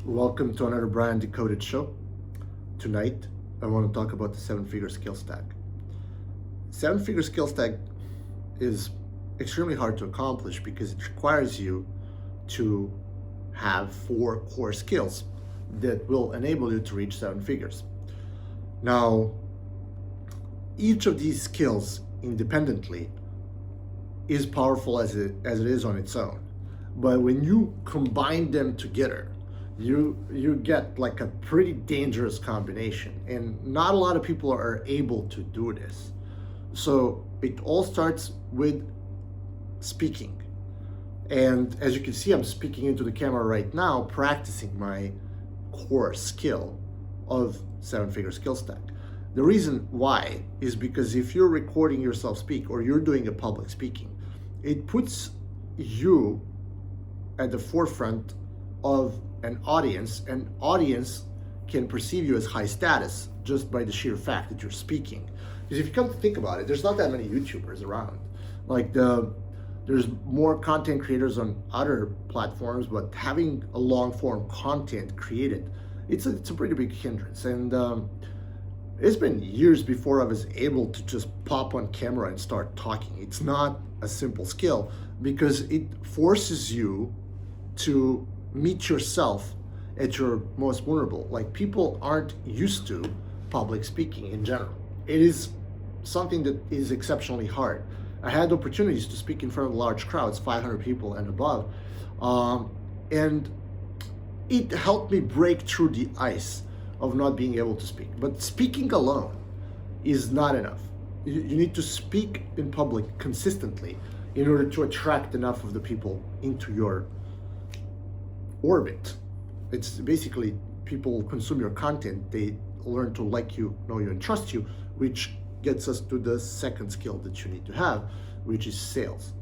Welcome to another Brand Decoded show. Tonight, I want to talk about the seven-figure skill stack. Seven-figure skill stack is extremely hard to accomplish because it requires you to have 4 core skills that will enable you to reach 7 figures. Now, each of these skills independently is powerful as it is on its own. But when you combine them together, you get like a pretty dangerous combination, and not a lot of people are able to do this. So it all starts with speaking. And as you can see, I'm speaking into the camera right now, practicing my core skill of 7-figure skill stack. The reason why is because if you're recording yourself speak or you're doing a public speaking, it puts you at the forefront of an audience, and audience can perceive you as high status just by the sheer fact that you're speaking. Because if you come to think about it, there's not that many YouTubers around. There's more content creators on other platforms, but having a long form content created, it's a pretty big hindrance. And it's been years before I was able to just pop on camera and start talking. It's not a simple skill because it forces you to meet yourself at your most vulnerable. Like, people aren't used to public speaking in general. It is something that is exceptionally hard. I had opportunities to speak in front of large crowds, 500 people and above, and it helped me break through the ice of not being able to speak. But speaking alone is not enough. You need to speak in public consistently in order to attract enough of the people into your orbit. It's basically, people consume your content, they learn to like you, know you, and trust you, which gets us to the second skill that you need to have, which is sales.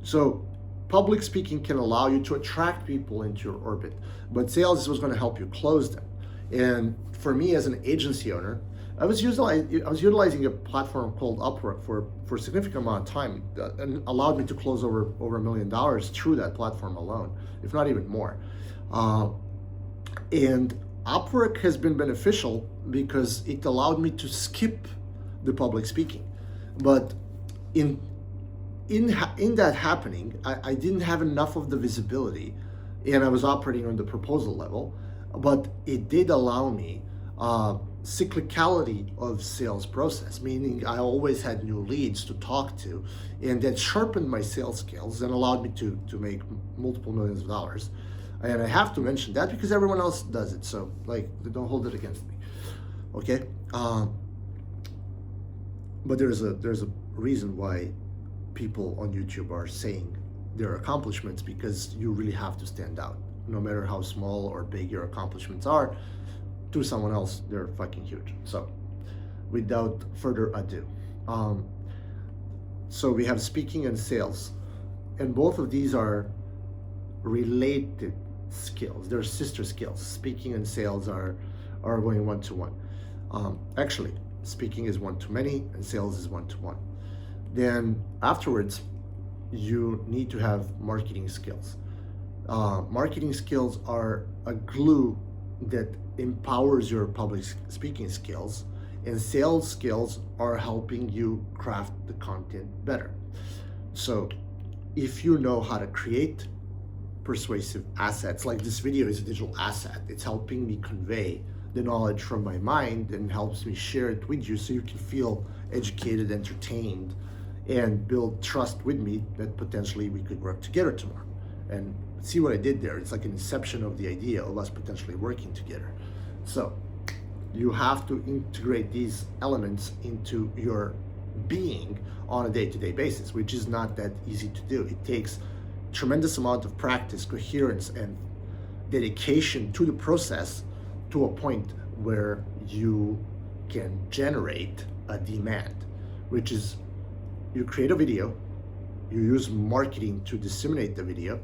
So public speaking can allow you to attract people into your orbit, but sales is what's going to help you close them. And for me as an agency owner, I was utilizing a platform called Upwork for a significant amount of time, and allowed me to close over $1 million through that platform alone, if not even more. And Upwork has been beneficial because it allowed me to skip the public speaking. But in that happening, I didn't have enough of the visibility, and I was operating on the proposal level. But it did allow me cyclicality of sales process, meaning I always had new leads to talk to, and that sharpened my sales skills and allowed me to make multiple millions of dollars. And I have to mention that because everyone else does it, so don't hold it against me, okay? But there's a reason why people on YouTube are saying their accomplishments, because you really have to stand out. No matter how small or big your accomplishments are, to someone else, they're fucking huge. So without further ado, so we have speaking and sales, and both of these are related skills. They're sister skills. Speaking and sales are going one-to-one. Actually, speaking is one-to-many and sales is one-to-one. Then afterwards, you need to have marketing skills. Marketing skills are a glue that empowers your public speaking skills, and sales skills are helping you craft the content better. So if you know how to create persuasive assets, like this video is a digital asset, it's helping me convey the knowledge from my mind and helps me share it with you so you can feel educated, entertained, and build trust with me that potentially we could work together tomorrow. And see what I did there? It's like an inception of the idea of us potentially working together. So you have to integrate these elements into your being on a day-to-day basis, which is not that easy to do. It takes tremendous amount of practice, coherence, and dedication to the process, to a point where you can generate a demand, which is, you create a video, you use marketing to disseminate the video,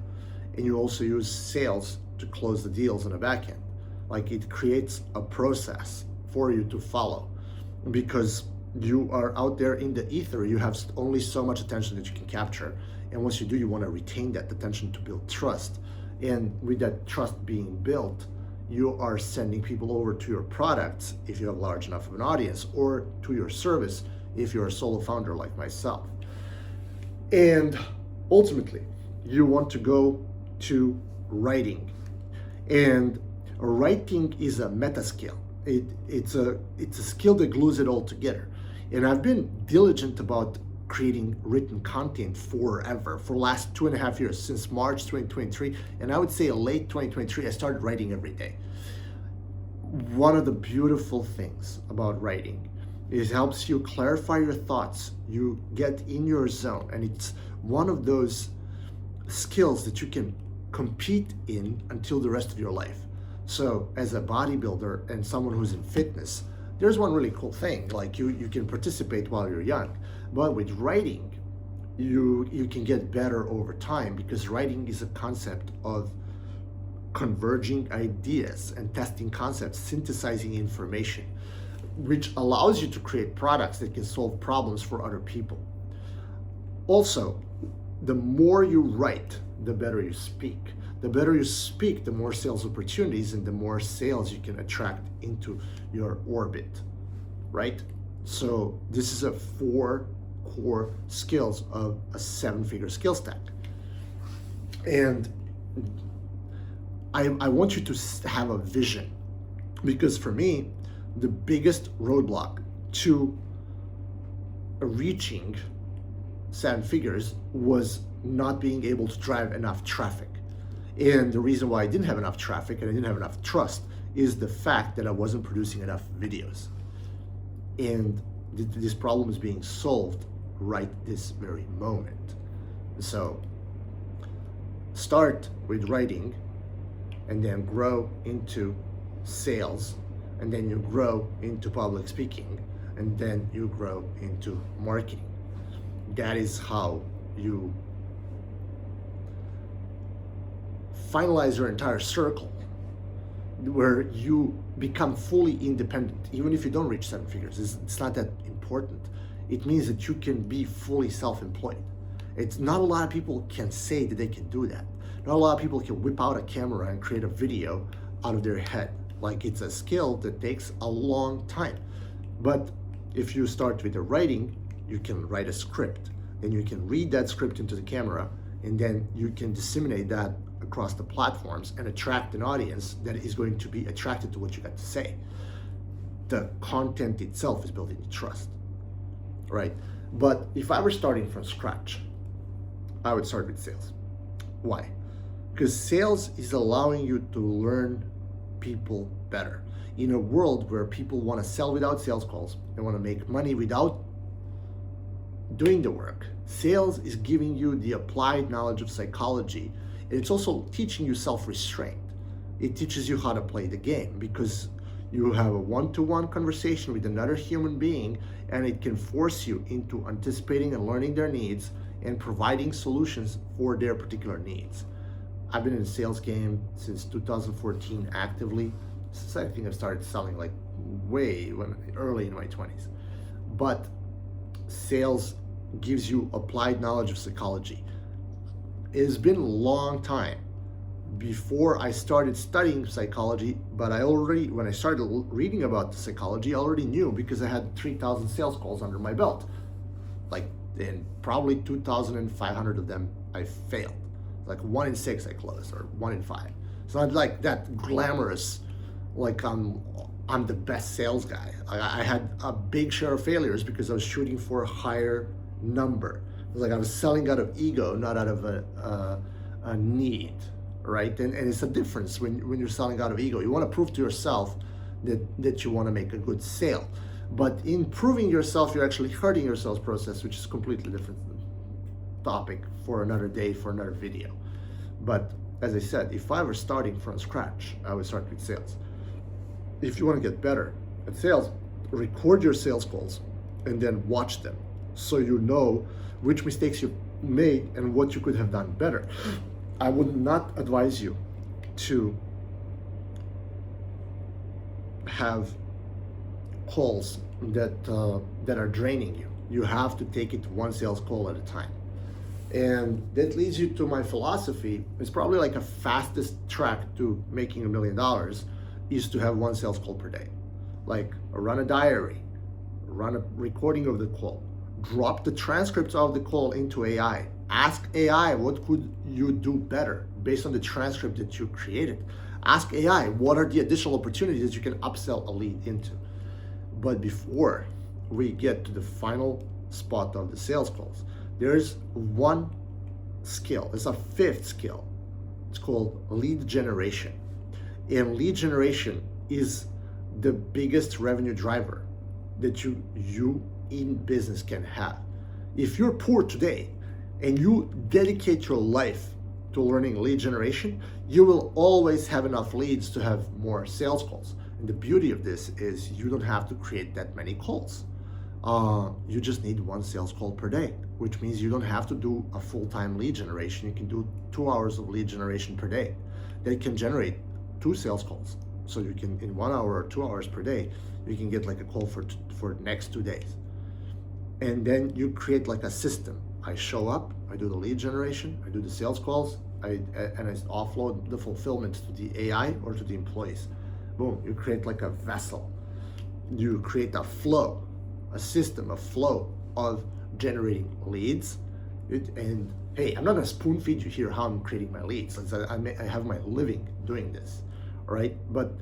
and you also use sales to close the deals on the back end. Like, it creates a process for you to follow, because you are out there in the ether. You have only so much attention that you can capture, and once you do, you want to retain that attention to build trust. And with that trust being built, you are sending people over to your products if you have large enough of an audience, or to your service if you're a solo founder like myself. And ultimately, you want to go to writing. And writing is a meta skill. It's a skill that glues it all together. And I've been diligent about creating written content forever, for the last 2.5 years, since March 2023. And I would say late 2023, I started writing every day. One of the beautiful things about writing is it helps you clarify your thoughts. You get in your zone, and it's one of those skills that you can compete in until the rest of your life. So as a bodybuilder and someone who's in fitness, there's one really cool thing, like you can participate while you're young. But with writing, you can get better over time, because writing is a concept of converging ideas and testing concepts, synthesizing information, which allows you to create products that can solve problems for other people. Also, the more you write, the better you speak. The better you speak, the more sales opportunities and the more sales you can attract into your orbit, right? So this is a 4 core skills of a 7-figure skill stack. And I want you to have a vision, because for me, the biggest roadblock to reaching 7 figures was not being able to drive enough traffic. And the reason why I didn't have enough traffic and I didn't have enough trust is the fact that I wasn't producing enough videos. And this problem is being solved right this very moment. So start with writing, and then grow into sales, and then you grow into public speaking, and then you grow into marketing. That is how you finalize your entire circle, where you become fully independent. Even if you don't reach 7 figures, it's not that important. It means that you can be fully self-employed. It's not a lot of people can say that they can do that. Not a lot of people can whip out a camera and create a video out of their head. Like, it's a skill that takes a long time. But if you start with the writing, you can write a script, then you can read that script into the camera, and then you can disseminate that across the platforms and attract an audience that is going to be attracted to what you got to say. The content itself is building the trust, right? But if I were starting from scratch, I would start with sales. Why? Because sales is allowing you to learn people better. In a world where people want to sell without sales calls, they want to make money without doing the work, sales is giving you the applied knowledge of psychology. And it's also teaching you self-restraint. It teaches you how to play the game, because you have a one-to-one conversation with another human being, and it can force you into anticipating and learning their needs and providing solutions for their particular needs. I've been in the sales game since 2014 actively. Since I think I started selling like early in my 20s. But sales gives you applied knowledge of psychology. It has been a long time before I started studying psychology, but when I started reading about the psychology, I already knew, because I had 3,000 sales calls under my belt. Like, and probably 2,500 of them I failed. Like 1 in 6 I closed, or 1 in 5. It's not like that glamorous, like I'm the best sales guy. I had a big share of failures because I was shooting for a higher number. It was like I was selling out of ego, not out of a need, right? And it's a difference when you're selling out of ego. You want to prove to yourself that you want to make a good sale. But in proving yourself, you're actually hurting your sales process, which is a completely different topic for another day, for another video. But as I said, if I were starting from scratch, I would start with sales. If you want to get better at sales, record your sales calls and then watch them, so you know which mistakes you made and what you could have done better. I would not advise you to have calls that are draining you. You have to take it one sales call at a time. And that leads you to my philosophy. It's probably like a fastest track to making $1 million is to have one sales call per day. Like run a diary, run a recording of the call, drop the transcripts of the call into AI. Ask AI, what could you do better based on the transcript that you created? Ask AI, what are the additional opportunities that you can upsell a lead into? But before we get to the final spot of the sales calls, there's one skill. It's a fifth skill. It's called lead generation. And lead generation is the biggest revenue driver that you in business can have. If you're poor today and you dedicate your life to learning lead generation, you will always have enough leads to have more sales calls. And the beauty of this is you don't have to create that many calls. You just need one sales call per day, which means you don't have to do a full-time lead generation. You can do 2 hours of lead generation per day. That can generate 2 sales calls. So you can, in 1 hour or 2 hours per day, you can get like a call for the next 2 days. And then you create like a system. I show up, I do the lead generation, I do the sales calls, and I offload the fulfillment to the AI or to the employees. Boom, you create like a vessel. You create a flow, a system, a flow of generating leads. And hey, I'm not gonna spoon feed you here how I'm creating my leads. I have my living doing this, all right? But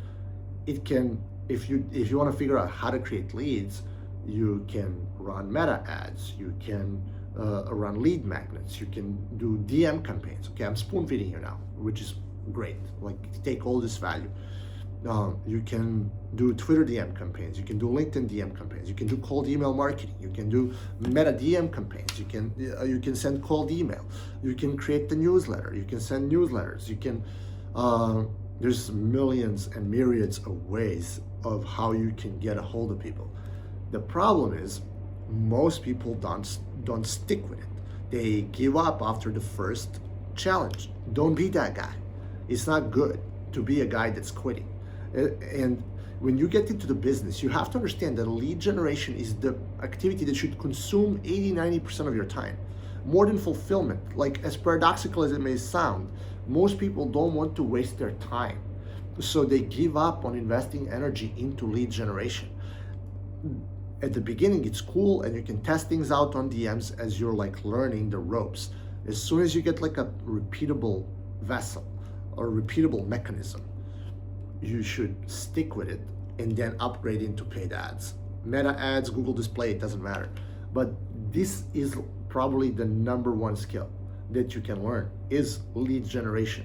it can, if you want to figure out how to create leads, you can run meta ads, you can run lead magnets, you can do DM campaigns. Okay, I'm spoon feeding you now, which is great. Like take all this value. You can do Twitter DM campaigns, you can do LinkedIn DM campaigns, you can do cold email marketing, you can do meta DM campaigns, you can send cold email, you can create the newsletter, you can send newsletters, you can there's millions and myriads of ways of how you can get a hold of people. The problem is most people don't stick with it. They give up after the first challenge. Don't be that guy. It's not good to be a guy that's quitting. And when you get into the business, you have to understand that lead generation is the activity that should consume 80-90% of your time, more than fulfillment. Like, as paradoxical as it may sound, most people don't want to waste their time, so they give up on investing energy into lead generation. At the beginning, it's cool, and you can test things out on DMs as you're like learning the ropes. As soon as you get like a repeatable vessel or repeatable mechanism, you should stick with it and then upgrade into paid ads. Meta ads, Google Display, it doesn't matter. But this is probably the #1 skill that you can learn is lead generation.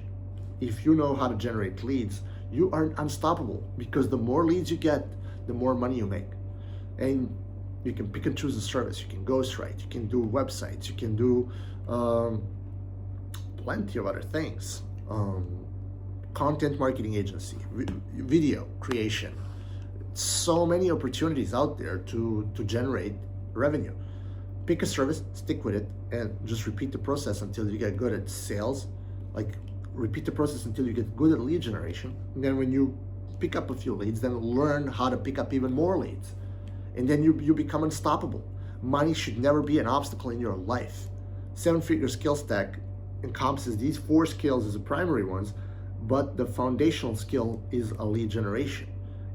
If you know how to generate leads, you are unstoppable, because the more leads you get, the more money you make. And you can pick and choose a service. You can ghostwrite, you can do websites, you can do plenty of other things. Content marketing agency, video creation. So many opportunities out there to generate revenue. Pick a service, stick with it, and just repeat the process until you get good at sales. Like, repeat the process until you get good at lead generation. And then when you pick up a few leads, then learn how to pick up even more leads. And then you become unstoppable. Money should never be an obstacle in your life. 7-figure skill stack encompasses these 4 skills as the primary ones, but the foundational skill is a lead generation.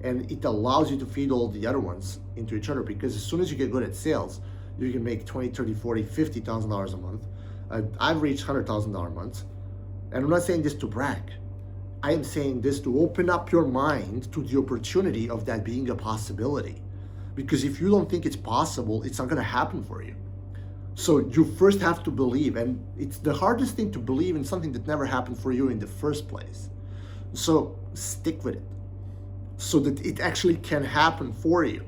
And it allows you to feed all the other ones into each other, because as soon as you get good at sales, you can make $20, $30, $40, $50,000 a month. I've reached $100,000 months. And I'm not saying this to brag. I am saying this to open up your mind to the opportunity of that being a possibility. Because if you don't think it's possible, it's not gonna happen for you. So you first have to believe, and it's the hardest thing to believe in something that never happened for you in the first place. So stick with it, so that it actually can happen for you.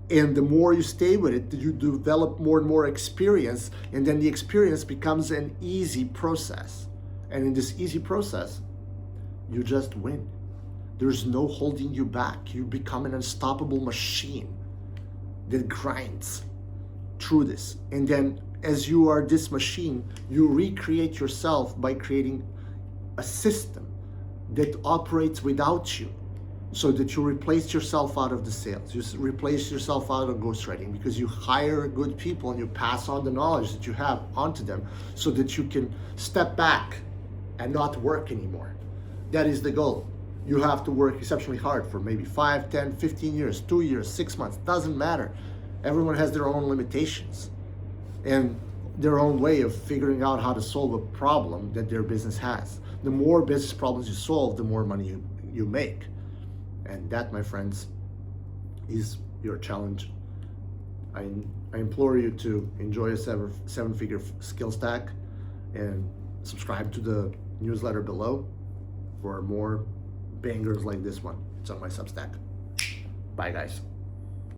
And the more you stay with it, you develop more and more experience, and then the experience becomes an easy process. And in this easy process, you just win. There's no holding you back. You become an unstoppable machine that grinds through this. And then as you are this machine, you recreate yourself by creating a system that operates without you. so that you replace yourself out of the sales. You replace yourself out of ghostwriting, because you hire good people and you pass on the knowledge that you have onto them so that you can step back and not work anymore. That is the goal. You have to work exceptionally hard for maybe 5, 10, 15 years, 2 years, 6 months, doesn't matter. Everyone has their own limitations and their own way of figuring out how to solve a problem that their business has. The more business problems you solve, the more money you make. And that, my friends, is your challenge. I implore you to enjoy a seven-figure skill stack and subscribe to the newsletter below for more bangers like this one. It's on my Substack. Bye, guys.